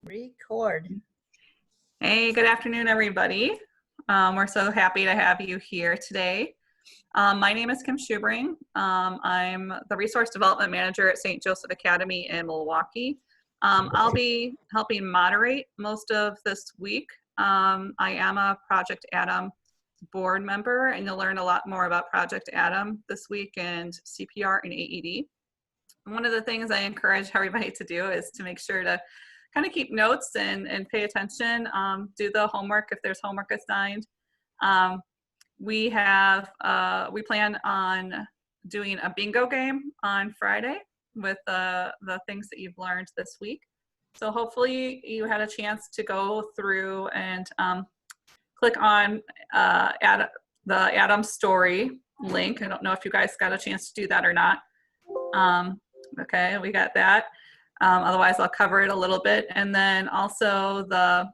Record. Hey, good afternoon, everybody. We're so happy to have you here today. My name is Kim Schubring. I'm the Resource Development Manager at St. Joseph Academy in Milwaukee. I'll be helping moderate most of this week. I am a Project Adam board member, and you'll learn a lot more about Project Adam this week and CPR and AED. One of the things I encourage everybody to do is to make sure to kind of keep notes and pay attention, do the homework if there's homework assigned. We plan on doing a bingo game on Friday with the things that you've learned this week. So hopefully you had a chance to go through and click on the Adam story link. I don't know if you guys got a chance to do that or not. Okay, we got that. Otherwise, I'll cover it a little bit. And then also the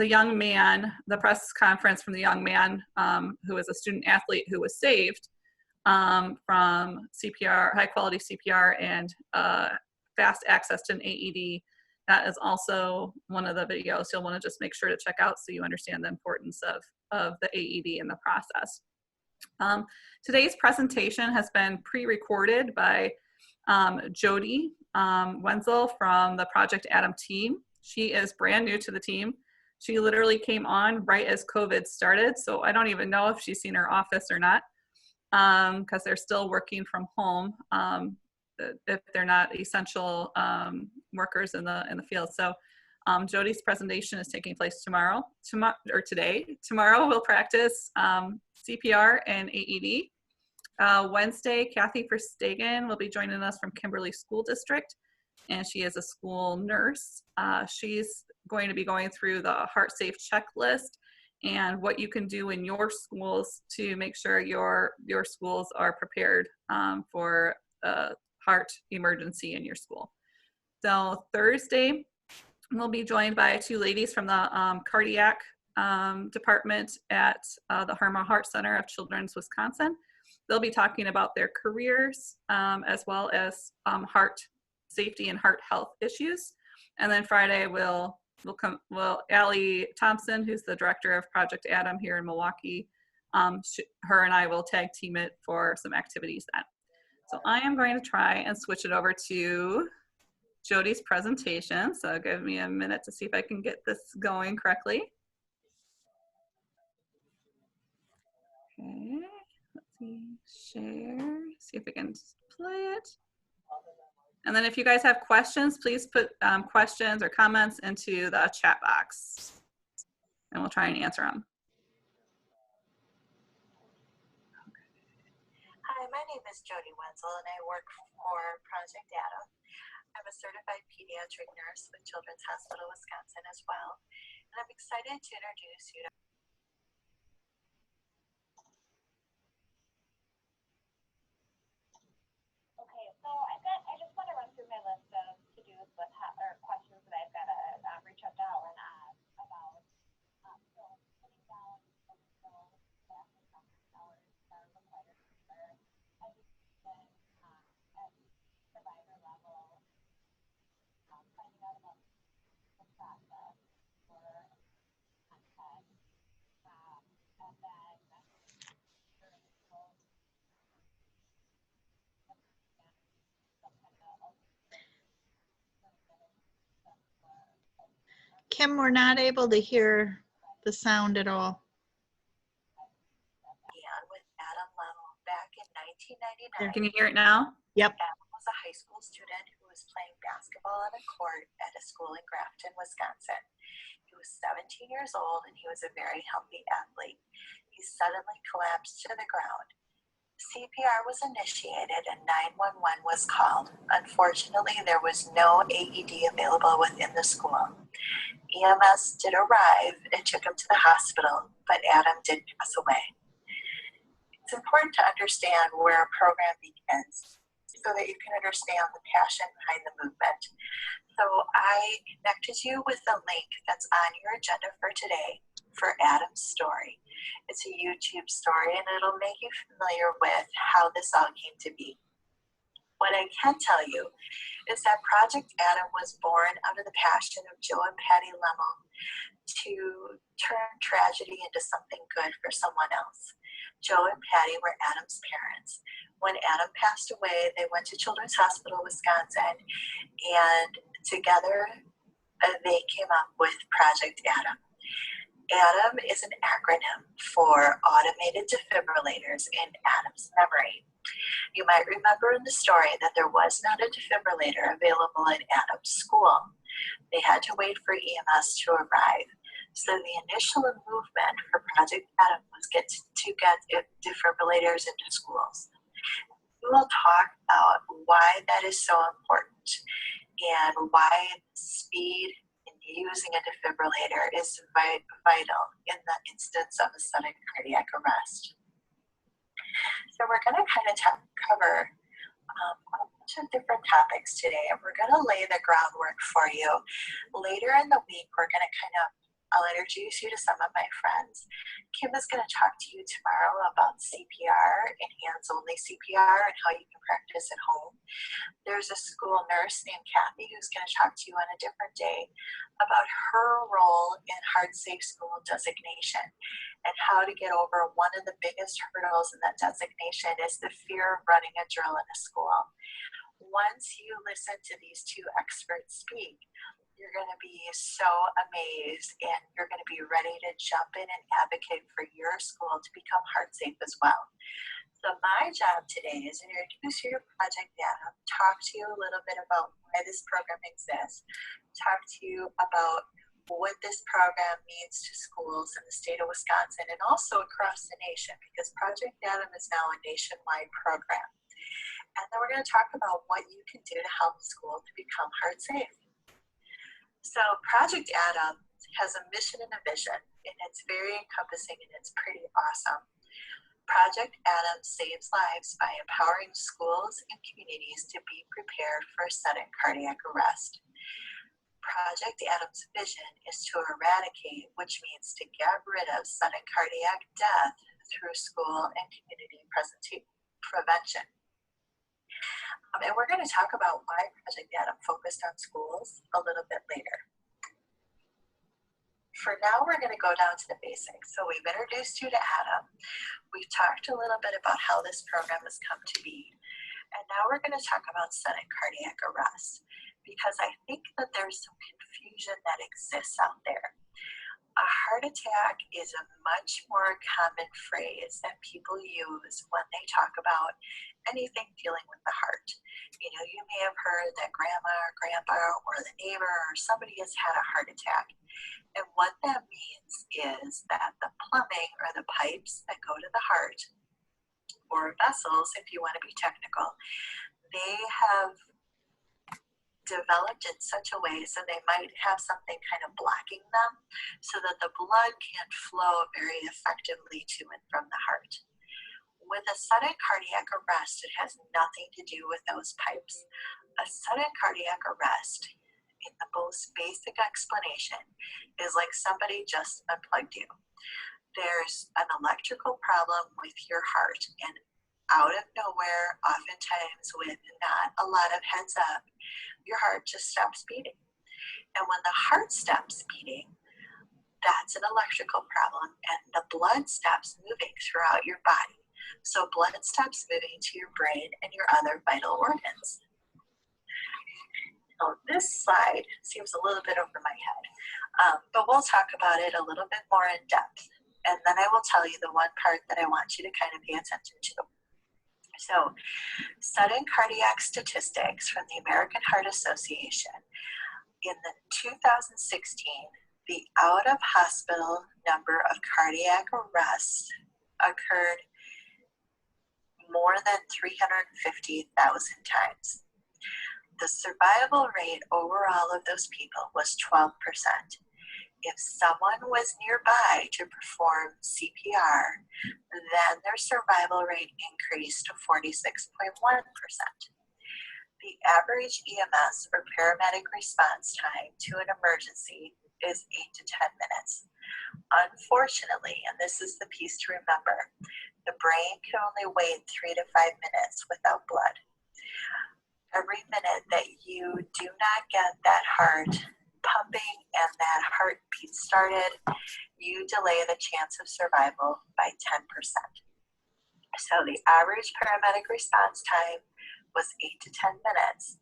young man, the press conference from the young man who is a student athlete who was saved from CPR, high quality CPR and fast access to an AED. That is also one of the videos you'll want to just make sure to check out so you understand the importance of the AED in the process. Today's presentation has been pre-recorded by Jody Wenzel from the Project Adam team. She is brand new to the team. She literally came on right as COVID started, so I don't even know if she's seen her office or not, because they're still working from home if they're not essential workers in the field. So Jody's presentation is taking place today. Tomorrow we'll practice CPR and AED. Wednesday, Kathy Verstegen will be joining us from Kimberly School District, and she is a school nurse. She's going to be going through the Heart Safe checklist and what you can do in your schools to make sure your schools are prepared for a heart emergency in your school. So Thursday, we'll be joined by two ladies from the cardiac department at the Harma Heart Center of Children's Wisconsin. They'll be talking about their careers as well as heart safety and heart health issues. And then Friday Allie Thompson, who's the director of Project Adam here in Milwaukee, her and I will tag team it for some activities then. So I am going to try and switch it over to Jody's presentation. So give me a minute to see if I can get this going correctly. Okay. Share, see if we can play it. And then if you guys have questions, please put questions or comments into the chat box and we'll try and answer them. Hi, my name is Jody Wenzel and I work for Project Adam. I'm a certified pediatric nurse with Children's Hospital Wisconsin as well. And I'm excited to introduce you to So I just want to run through my list of to-dos or questions that I've got to reach out to Ellen about. So putting down staff and hours are required for education at provider level, finding out about the process for content, and then Kim, we're not able to hear the sound at all. with Adam Level back in 1999. Can you hear it now? Yep. Adam was a high school student who was playing basketball on a court at a school in Grafton, Wisconsin. He was 17 years old and he was a very healthy athlete. He suddenly collapsed to the ground. CPR was initiated and 911 was called. Unfortunately, there was no AED available within the school. EMS did arrive and took him to the hospital, but Adam did pass away. It's important to understand where a program begins so that you can understand the passion behind the movement. So I connected you with the link that's on your agenda for today for Adam's story. It's a YouTube story and it'll make you familiar with how this all came to be. What I can tell you is that Project Adam was born out of the passion of Joe and Patty Lemmel to turn tragedy into something good for someone else. Joe and Patty were Adam's parents. When Adam passed away, they went to Children's Hospital, Wisconsin, and together they came up with Project Adam. ADAM is an acronym for Automated Defibrillators in Adam's Memory. You might remember in the story that there was not a defibrillator available at Adam's school. They had to wait for EMS to arrive. So the initial movement for Project Adam was to get defibrillators into schools. We will talk about why that is so important and why speed in using a defibrillator is vital in the instance of a sudden cardiac arrest. So we're going to kind of cover a bunch of different topics today, and we're going to lay the groundwork for you. Later in the week, we're going to I'll introduce you to some of my friends. Kim is going to talk to you tomorrow about CPR and hands-only CPR and how you can practice at home. There's a school nurse named Kathy who's going to talk to you on a different day about her role in Heart Safe School designation and how to get over one of the biggest hurdles in that designation is the fear of running a drill in a school. Once you listen to these two experts speak, you're going to be so amazed and you're going to be ready to jump in and advocate for your school to become heart safe as well. So my job today is to introduce you to Project Adam, talk to you a little bit about why this program exists, talk to you about what this program means to schools in the state of Wisconsin and also across the nation, because Project Adam is now a nationwide program. And then we're going to talk about what you can do to help the school to become heart safe. So Project Adam has a mission and a vision, and it's very encompassing and it's pretty awesome. Project Adam saves lives by empowering schools and communities to be prepared for sudden cardiac arrest. Project Adam's vision is to eradicate, which means to get rid of sudden cardiac death through school and community prevention. And we're going to talk about why Project Adam focused on schools a little bit later. For now, we're going to go down to the basics. So we've introduced you to Adam. We've talked a little bit about how this program has come to be. And now we're going to talk about sudden cardiac arrest, because I think that there's some confusion that exists out there. A heart attack is a much more common phrase that people use when they talk about anything dealing with the heart. You know, you may have heard that grandma or grandpa or the neighbor or somebody has had a heart attack. And what that means is that the plumbing or the pipes that go to the heart, or vessels if you want to be technical, they have developed in such a way so they might have something kind of blocking them so that the blood can't flow very effectively to and from the heart. With a sudden cardiac arrest, it has nothing to do with those pipes. A sudden cardiac arrest, in the most basic explanation, is like somebody just unplugged you. There's an electrical problem with your heart, and out of nowhere, oftentimes with not a lot of heads up, your heart just stops beating. And when the heart stops beating, that's an electrical problem, and the blood stops moving throughout your body. So blood stops moving to your brain and your other vital organs. Now, this slide seems a little bit over my head, but we'll talk about it a little bit more in depth. And then I will tell you the one part that I want you to kind of pay attention to. So, sudden cardiac statistics from the American Heart Association. In the 2016, the out-of-hospital number of cardiac arrests occurred more than 350,000 times. The survival rate overall of those people was 12%. If someone was nearby to perform CPR, then their survival rate increased to 46.1%. The average EMS or paramedic response time to an emergency is 8 to 10 minutes. Unfortunately, and this is the piece to remember, the brain can only wait 3 to 5 minutes without blood. every minute that you do not get that heart pumping and that heartbeat started, you delay the chance of survival by 10%. So the average paramedic response time was 8 to 10 minutes,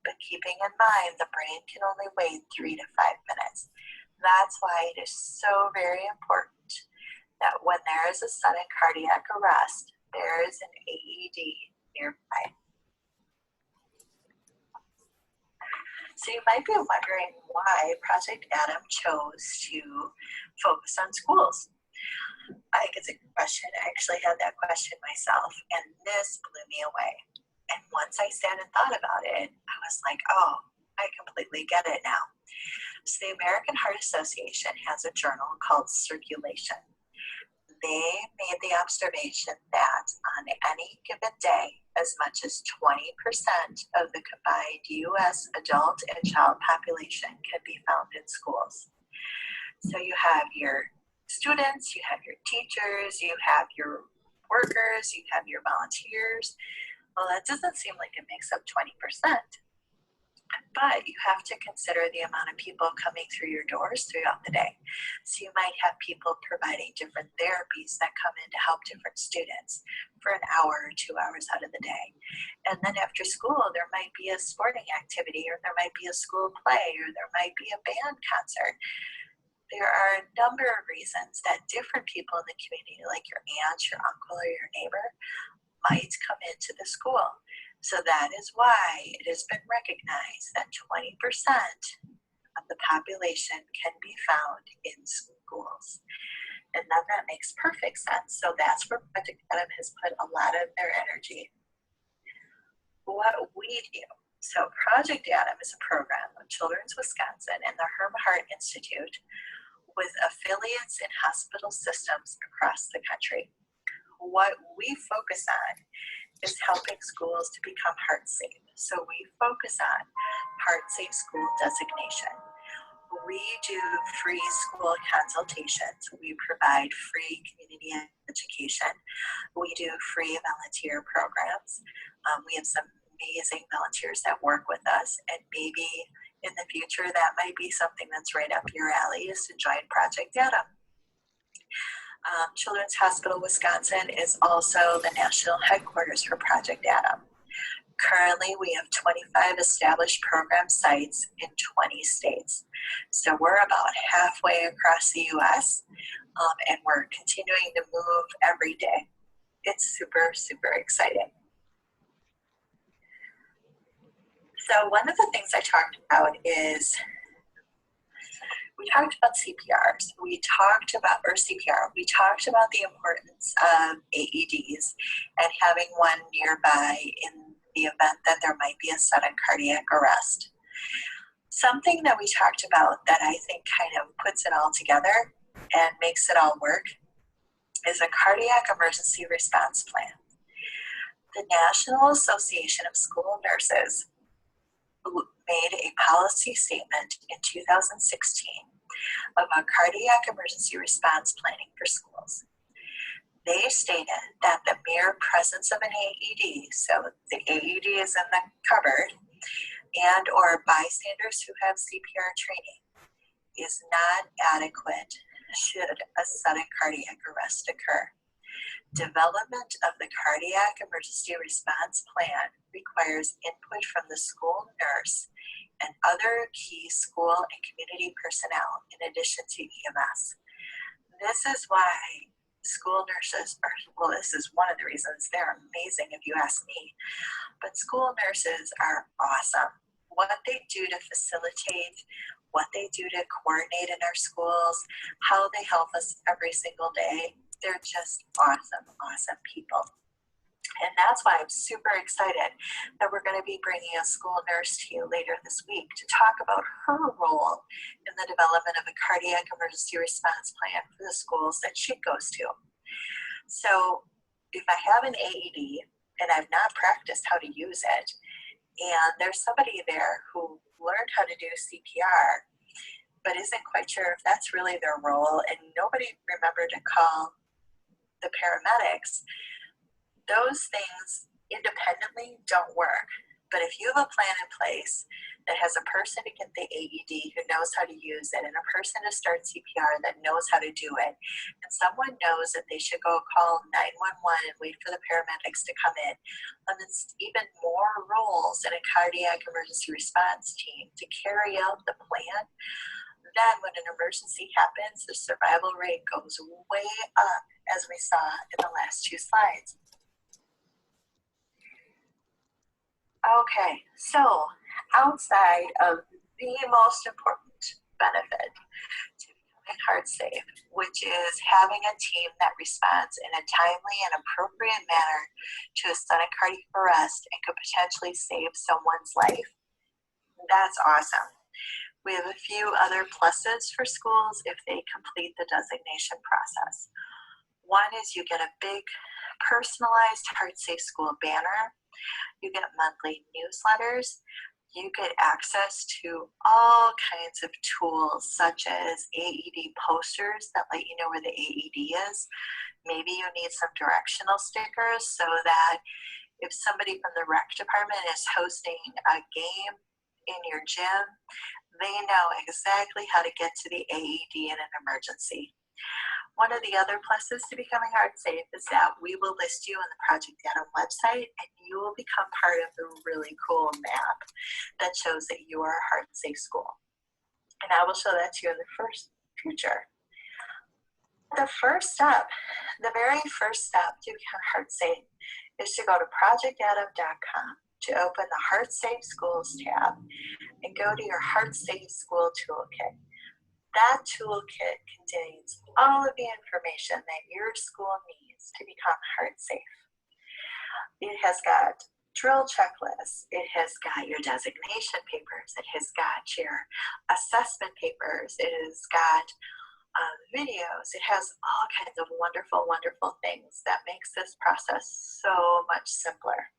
but keeping in mind the brain can only wait 3 to 5 minutes. That's why it is so very important that when there is a sudden cardiac arrest, there is an AED nearby. So you might be wondering why Project Adam chose to focus on schools. I think it's a good question. I actually had that question myself, and this blew me away. And once I sat and thought about it, I was like, oh, I completely get it now. So the American Heart Association has a journal called Circulation. They made the observation that on any given day, as much as 20% of the combined U.S. adult and child population can be found in schools. So you have your students, you have your teachers, you have your workers, you have your volunteers. Well, that doesn't seem like it makes up 20%. But you have to consider the amount of people coming through your doors throughout the day. So you might have people providing different therapies that come in to help different students for an hour or 2 hours out of the day. And then after school, there might be a sporting activity, or there might be a school play, or there might be a band concert. There are a number of reasons that different people in the community, like your aunt, your uncle, or your neighbor, might come into the school. So that is why it has been recognized that 20% of the population can be found in schools. And then that makes perfect sense. So that's where Project Adam has put a lot of their energy. What we do. So Project Adam is a program of Children's Wisconsin and the Herm Heart Institute with affiliates in hospital systems across the country. What we focus on is helping schools to become heart safe. So we focus on heart safe school designation. We do free school consultations. We provide free community education. We do free volunteer programs. We have some amazing volunteers that work with us, and maybe in the future that might be something that's right up your alley, is to join Project Adam. Children's Hospital Wisconsin is also the national headquarters for Project Adam. Currently, we have 25 established program sites in 20 states. So we're about halfway across the U.S., and we're continuing to move every day. It's super, super exciting. So one of the things I talked about is we talked about CPR. So we talked about the importance of AEDs and having one nearby in the event that there might be a sudden cardiac arrest. Something that we talked about that I think kind of puts it all together and makes it all work is a cardiac emergency response plan. The National Association of School Nurses made a policy statement in 2016 about cardiac emergency response planning for schools. They stated that the mere presence of an AED, so the AED is in the cupboard, and or bystanders who have CPR training, is not adequate should a sudden cardiac arrest occur. Development of the cardiac emergency response plan requires input from the school nurse and other key school and community personnel in addition to EMS. This is why school nurses are, well, this is one of the reasons they're amazing if you ask me, but school nurses are awesome. What they do to facilitate, what they do to coordinate in our schools, how they help us every single day, they're just awesome, awesome people. And that's why I'm super excited that we're going to be bringing a school nurse to you later this week to talk about her role in the development of a cardiac emergency response plan for the schools that she goes to. So if I have an AED and I've not practiced how to use it, and there's somebody there who learned how to do CPR, but isn't quite sure if that's really their role, and nobody remembered to call the paramedics, those things independently don't work. But if you have a plan in place that has a person to get the AED who knows how to use it, and a person to start CPR that knows how to do it, and someone knows that they should go call 911 and wait for the paramedics to come in, and it's even more roles in a cardiac emergency response team to carry out the plan, then when an emergency happens, the survival rate goes way up, as we saw in the last two slides. Okay, so outside of the most important benefit to becoming heart safe, which is having a team that responds in a timely and appropriate manner to a sudden cardiac arrest and could potentially save someone's life, that's awesome. We have a few other pluses for schools if they complete the designation process. One is you get a big personalized Heart Safe School banner. You get monthly newsletters. You get access to all kinds of tools such as AED posters that let you know where the AED is. Maybe you need some directional stickers so that if somebody from the rec department is hosting a game in your gym, they know exactly how to get to the AED in an emergency. One of the other pluses to becoming heart safe is that we will list you on the Project Adam website, and you will become part of the really cool map that shows that you are a heart safe school. And I will show that to you in the future. The very first step to become heart safe is to go to projectadam.com to open the Heart Safe Schools tab and go to your Heart Safe School Toolkit. That toolkit contains all of the information that your school needs to become heart safe. It has got drill checklists, it has got your designation papers, it has got your assessment papers, it has got videos, it has all kinds of wonderful, wonderful things that makes this process so much simpler.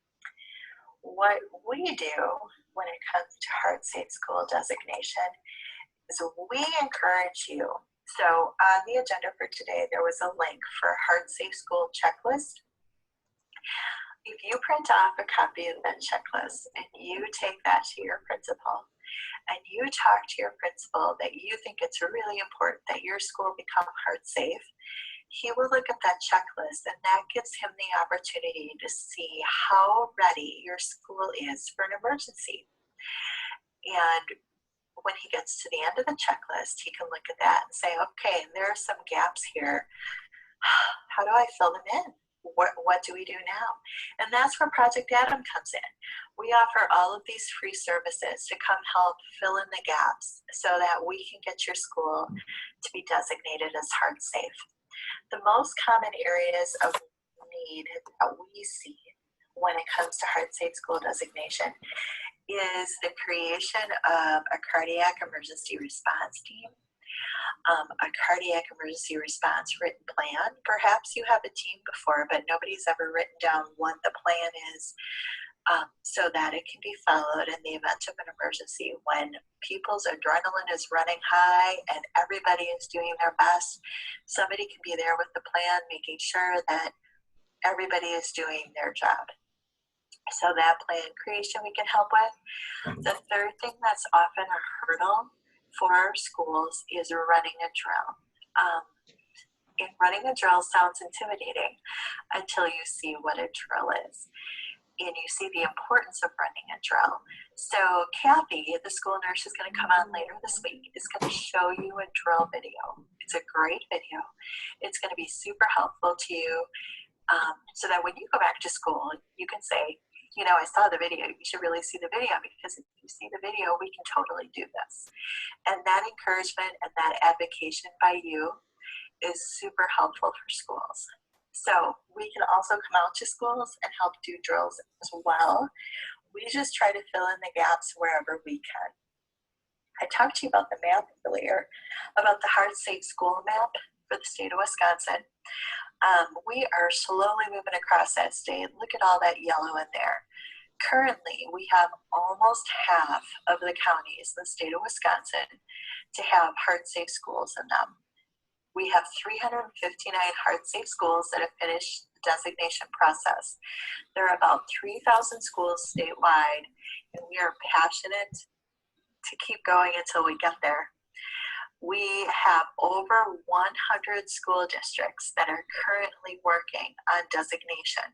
What we do when it comes to Heart Safe School designation is we encourage you. So on the agenda for today, there was a link for a Heart Safe School checklist. If you print off a copy of that checklist and you take that to your principal and you talk to your principal that you think it's really important that your school become heart safe, he will look at that checklist, and that gives him the opportunity to see how ready your school is for an emergency. And when he gets to the end of the checklist, he can look at that and say, okay, there are some gaps here. How do I fill them in? What do we do now? And that's where Project Adam comes in. We offer all of these free services to come help fill in the gaps so that we can get your school to be designated as heart safe. The most common areas of need that we see when it comes to heart safe school designation is the creation of a cardiac emergency response team, a cardiac emergency response written plan. Perhaps you have a team before, but nobody's ever written down what the plan is so that it can be followed in the event of an emergency when people's adrenaline is running high and everybody is doing their best. Somebody can be there with the plan, making sure that everybody is doing their job. So that plan creation we can help with. The third thing that's often a hurdle for our schools is running a drill. And running a drill sounds intimidating until you see what a drill is. And you see the importance of running a drill. So Kathy, the school nurse, is going to come on later this week, is going to show you a drill video. It's a great video. It's going to be super helpful to you so that when you go back to school, you can say, you know, I saw the video. You should really see the video, because if you see the video, we can totally do this. And that encouragement and that advocacy by you is super helpful for schools. So we can also come out to schools and help do drills as well. We just try to fill in the gaps wherever we can. I talked to you about the map earlier, about the Heart Safe School map for the state of Wisconsin. We are slowly moving across that state. Look at all that yellow in there. Currently, we have almost half of the counties in the state of Wisconsin to have heart safe schools in them. We have 359 heart-safe schools that have finished the designation process. There are about 3,000 schools statewide, and we are passionate to keep going until we get there. We have over 100 school districts that are currently working on designation.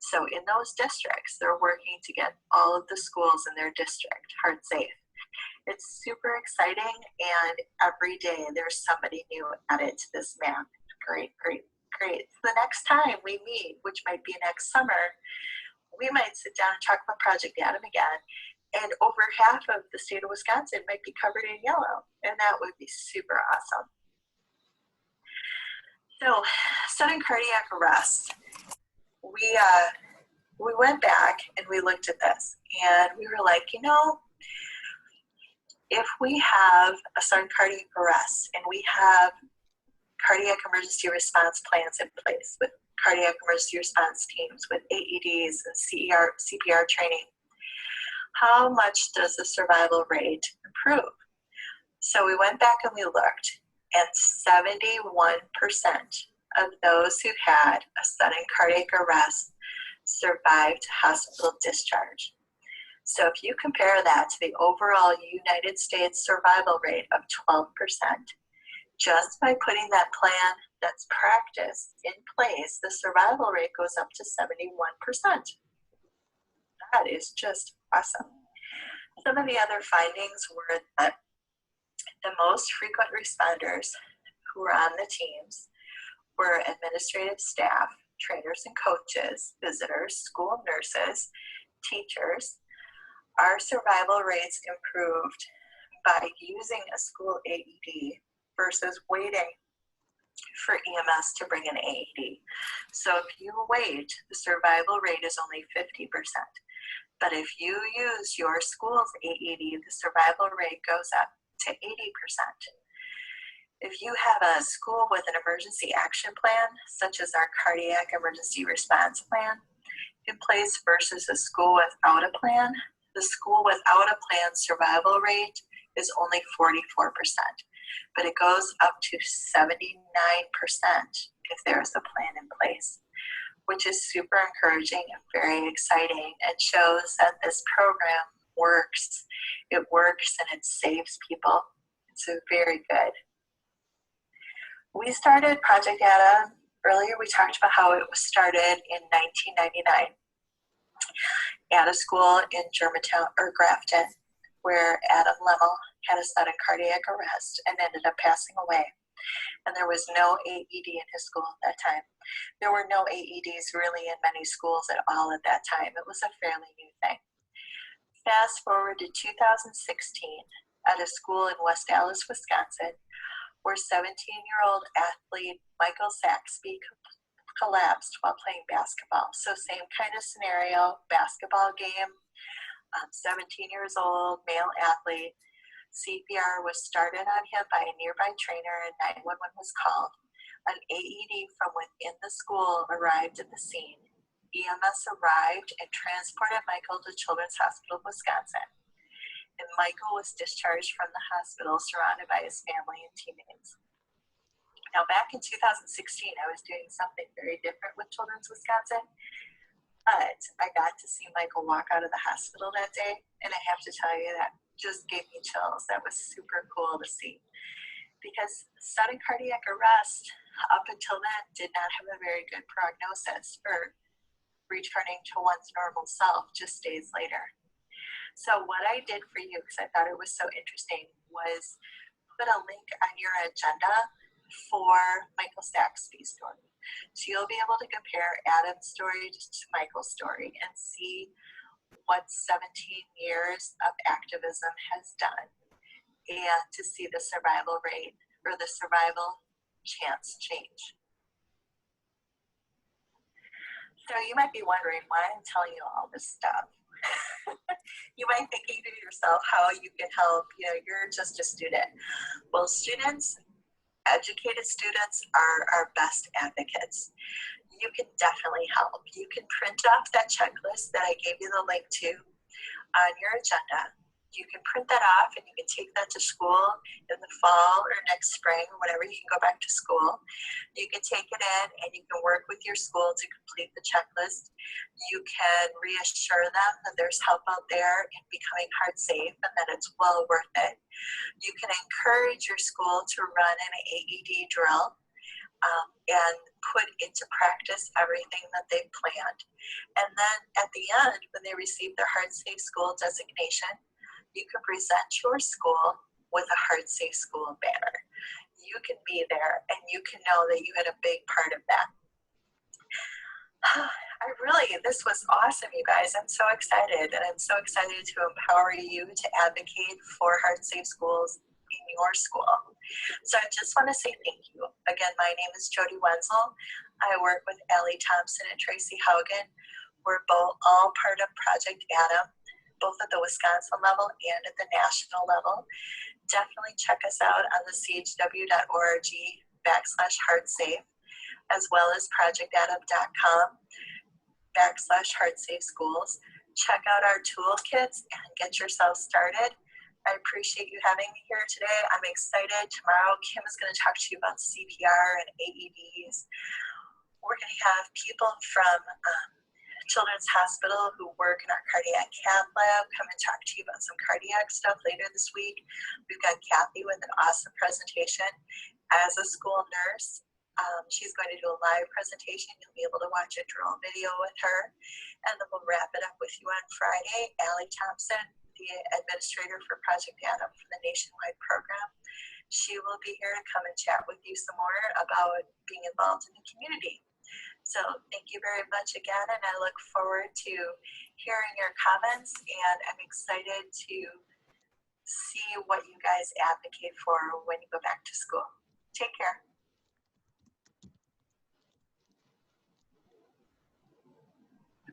So in those districts, they're working to get all of the schools in their district heart safe. It's super exciting, and every day there's somebody new added to this map. Great, great, great. The next time we meet, which might be next summer, we might sit down and talk about Project Adam again, and over half of the state of Wisconsin might be covered in yellow, and that would be super awesome. So, sudden cardiac arrest. We went back and we looked at this, and we were like, you know, if we have a sudden cardiac arrest and we have cardiac emergency response plans in place with cardiac emergency response teams, with AEDs and CPR training, how much does the survival rate improve? So we went back and we looked, and 71% of those who had a sudden cardiac arrest survived hospital discharge. So if you compare that to the overall United States survival rate of 12%, just by putting that plan that's practiced in place, the survival rate goes up to 71%. That is just awesome. Some of the other findings were that the most frequent responders who were on the teams were administrative staff, trainers and coaches, visitors, school nurses, teachers. Our survival rates improved by using a school AED versus waiting for EMS to bring an AED. So if you wait, the survival rate is only 50%. But if you use your school's AED, the survival rate goes up to 80%. If you have a school with an emergency action plan, such as our cardiac emergency response plan, in place versus a school without a plan, the school without a plan survival rate is only 44%, but it goes up to 79% if there's a plan in place, which is super encouraging and very exciting, and shows that this program works. It works and it saves people. It's very good. We started Project Adam. Earlier we talked about how it was started in 1999 at a school in Germantown or Grafton, where Adam Lemmel had a sudden cardiac arrest and ended up passing away. And there was no AED in his school at that time. There were no AEDs really in many schools at all at that time. It was a fairly new thing. Fast forward to 2016 at a school in West Allis, Wisconsin, where 17-year-old athlete Michael Saxby collapsed while playing basketball. So same kind of scenario, basketball game, 17 years old, male athlete. CPR was started on him by a nearby trainer and 911 was called. An AED from within the school arrived at the scene. EMS arrived and transported Michael to Children's Hospital of Wisconsin. And Michael was discharged from the hospital surrounded by his family and teammates. Now back in 2016, I was doing something very different with Children's Wisconsin, but I got to see Michael walk out of the hospital that day, and I have to tell you that just gave me chills. That was super cool to see, because sudden cardiac arrest up until then did not have a very good prognosis for returning to one's normal self just days later. So what I did for you, because I thought it was so interesting, was put a link on your agenda for Michael Saxby's story. So you'll be able to compare Adam's story to Michael's story and see what 17 years of activism has done, and to see the survival rate or the survival chance change. So you might be wondering why I'm telling you all this stuff. You might be thinking to yourself how you can help. You know, you're just a student. Well, students, educated students are our best advocates. You can definitely help. You can print off that checklist that I gave you the link to on your agenda, You can print that off and you can take that to school in the fall or next spring, whenever you can go back to school. You can take it in and you can work with your school to complete the checklist. You can reassure them that there's help out there in becoming heart safe and that it's well worth it. You can encourage your school to run an AED drill and put into practice everything that they've planned. And then at the end, when they receive their Heart Safe School designation, you can present your school with a Heart Safe School banner. You can be there and you can know that you had a big part of that. This was awesome, you guys. I'm so excited, and I'm so excited to empower you to advocate for Heart Safe Schools in your school. So I just want to say thank you. Again, my name is Jody Wenzel. I work with Allie Thompson and Tracy Haugen. We're both all part of Project Adam, both at the Wisconsin level and at the national level. Definitely check us out on the chw.org/heartsafe, as well as projectadam.com/heartsafeschools. Check out our toolkits and get yourself started. I appreciate you having me here today. I'm excited. Tomorrow, Kim is going to talk to you about CPR and AEDs. We're going to have people from Children's Hospital who work in our cardiac cath lab come and talk to you about some cardiac stuff later this week. We've got Kathy with an awesome presentation as a school nurse. She's going to do a live presentation. You'll be able to watch a drone video with her. And then we'll wrap it up with you on Friday. Allie Thompson, the administrator for Project Adam for the nationwide program. She will be here to come and chat with you some more about being involved in the community. So thank you very much again, and I look forward to hearing your comments, and I'm excited to see what you guys advocate for when you go back to school. Take care.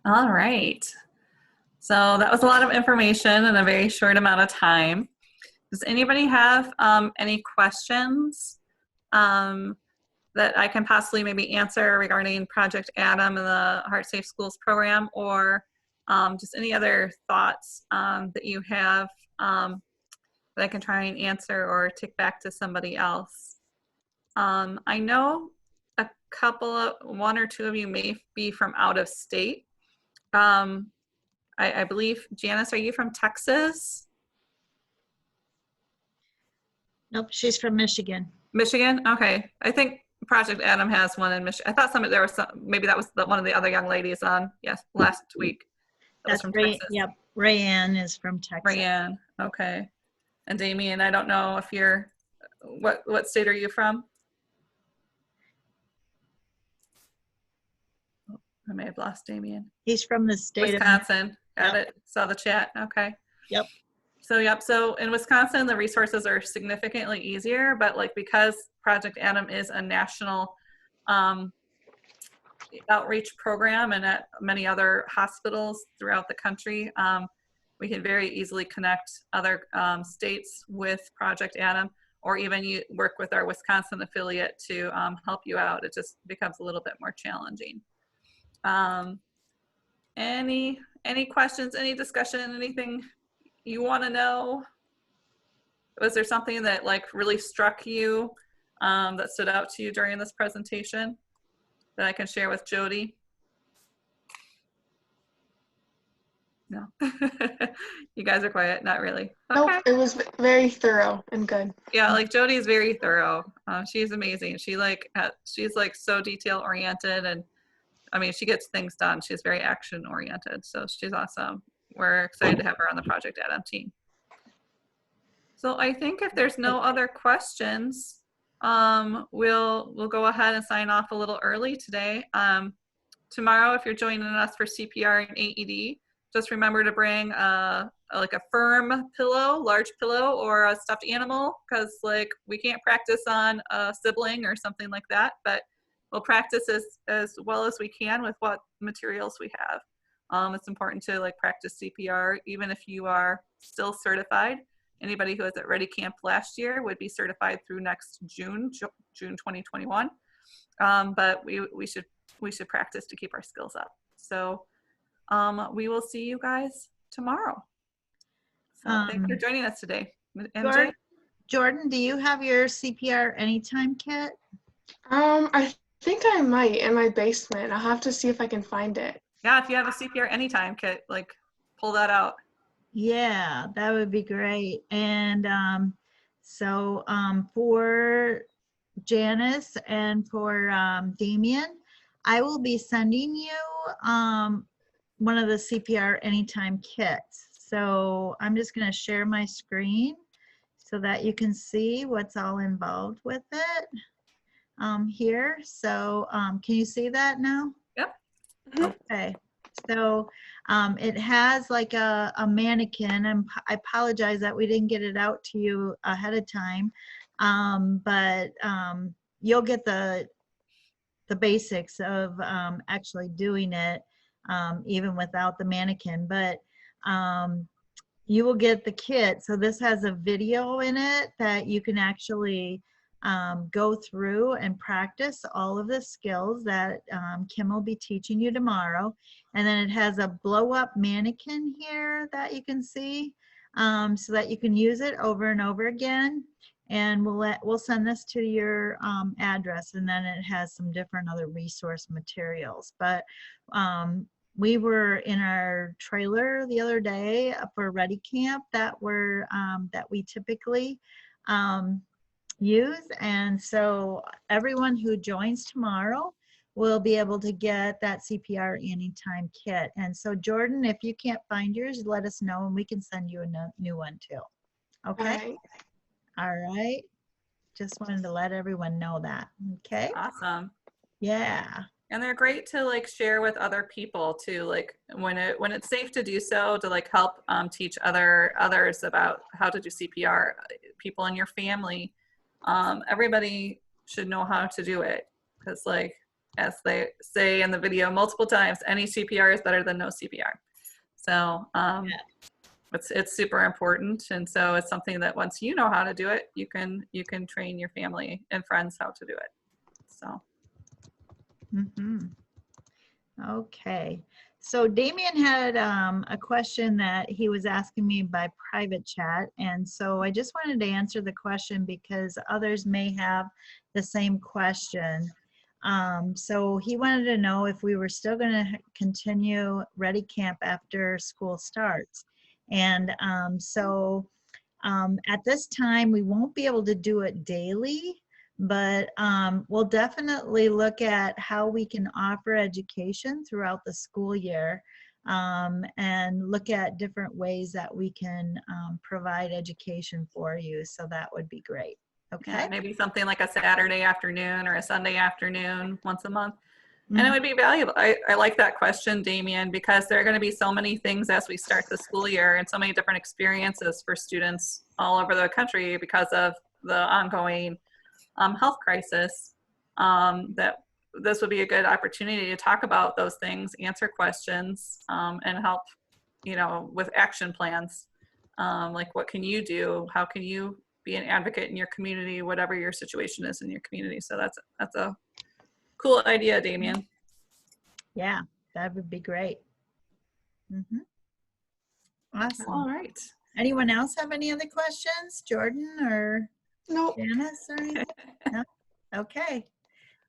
All right. So that was a lot of information in a very short amount of time. Does anybody have any questions that I can possibly maybe answer regarding Project Adam and the Heart Safe Schools program, or just any other thoughts that you have that I can try and answer or take back to somebody else? I know a couple of, one or two of you may be from out of state. I believe, Janice, are you from Texas? Nope, she's from Michigan. Michigan? Okay. I think Project Adam has one in Michigan. I thought there was some, maybe that was one of the other young ladies on, yes, last week. That was from Texas. Yep, Rayanne is from Texas. Rayanne, okay. And Damien, I don't know if you're, what state are you from? Oh, I may have lost Damien. He's from the state Wisconsin. Got Yep. it. Saw the chat. Okay. Yep. So in Wisconsin, the resources are significantly easier, but like because Project Adam is a national outreach program and at many other hospitals throughout the country, we can very easily connect other states with Project Adam, or even you work with our Wisconsin affiliate to help you out. It just becomes a little bit more challenging. Any questions, any discussion, anything you want to know? Was there something that like really struck you that stood out to you during this presentation that I can share with Jody? No. You guys are quiet. Not really. Okay. Nope, it was very thorough and good. Yeah, like Jody is very thorough. She's amazing. She's like so detail oriented, and I mean, she gets things done. She's very action oriented, so she's awesome. We're excited to have her on the Project Adam team. So I think if there's no other questions, we'll go ahead and sign off a little early today. Tomorrow, if you're joining us for CPR and AED, just remember to bring like a firm pillow, large pillow, or a stuffed animal, because like we can't practice on a sibling or something like that, but we'll practice as well as we can with what materials we have. It's important to like practice CPR, even if you are still certified. Anybody who was at Ready Camp last year would be certified through next June 2021. But we should practice to keep our skills up. So we will see you guys tomorrow. So thanks for joining us today. MJ? Jordan, do you have your CPR Anytime kit? I think I might in my basement. I'll have to see if I can find it. Yeah, if you have a CPR Anytime kit, like pull that out. Yeah, that would be great. And for Janice and for Damien, I will be sending you one of the CPR Anytime kits. So I'm just going to share my screen so that you can see what's all involved with it here. So can you see that now? Yep. Okay. So it has like a mannequin, and I apologize that we didn't get it out to you ahead of time, but you'll get the basics of actually doing it even without the mannequin. But you will get the kit. So this has a video in it that you can actually go through and practice all of the skills that Kim will be teaching you tomorrow. And then it has a blow up mannequin here that you can see so that you can use it over and over again. And we'll send this to your address, and then it has some different other resource materials. But we were in our trailer the other day for Ready Camp that we typically use, and so everyone who joins tomorrow will be able to get that CPR Anytime kit. And so Jordan, if you can't find yours, let us know and we can send you a new one too. Okay. All right. Just wanted to let everyone know that. Okay. Awesome. Yeah. And they're great to like share with other people too, like when it's safe to do so, to like help teach others about how to do CPR. People in your family, everybody should know how to do it, because like as they say in the video multiple times, any CPR is better than no CPR. So it's super important, and so it's something that once you know how to do it, you can train your family and friends how to do it. So. Okay, so Damien had a question that he was asking me by private chat, and so I just wanted to answer the question because others may have the same question. So he wanted to know if we were still going to continue Ready Camp after school starts. And at this time, we won't be able to do it daily, but we'll definitely look at how we can offer education throughout the school year and look at different ways that we can provide education for you. So that would be great. Okay. Yeah, maybe something like a Saturday afternoon or a Sunday afternoon once a month. And it would be valuable. I like that question, Damien, because there are going to be so many things as we start the school year and so many different experiences for students all over the country because of the ongoing health crisis, that this would be a good opportunity to talk about those things, answer questions, and help, with action plans. Like what can you do? How can you be an advocate in your community, whatever your situation is in your community? So that's a cool idea, Damien. Yeah, that would be great. Awesome. All right. Anyone else have any other questions? Jordan or Janice or anything? No? Okay.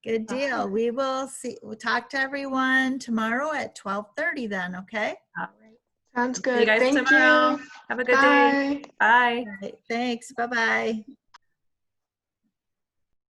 Good deal. We'll talk to everyone tomorrow at 12:30 then, okay? All right. Sounds See good. you guys Thank tomorrow. you. Have a good Bye. day. Bye. All right, thanks. Bye-bye.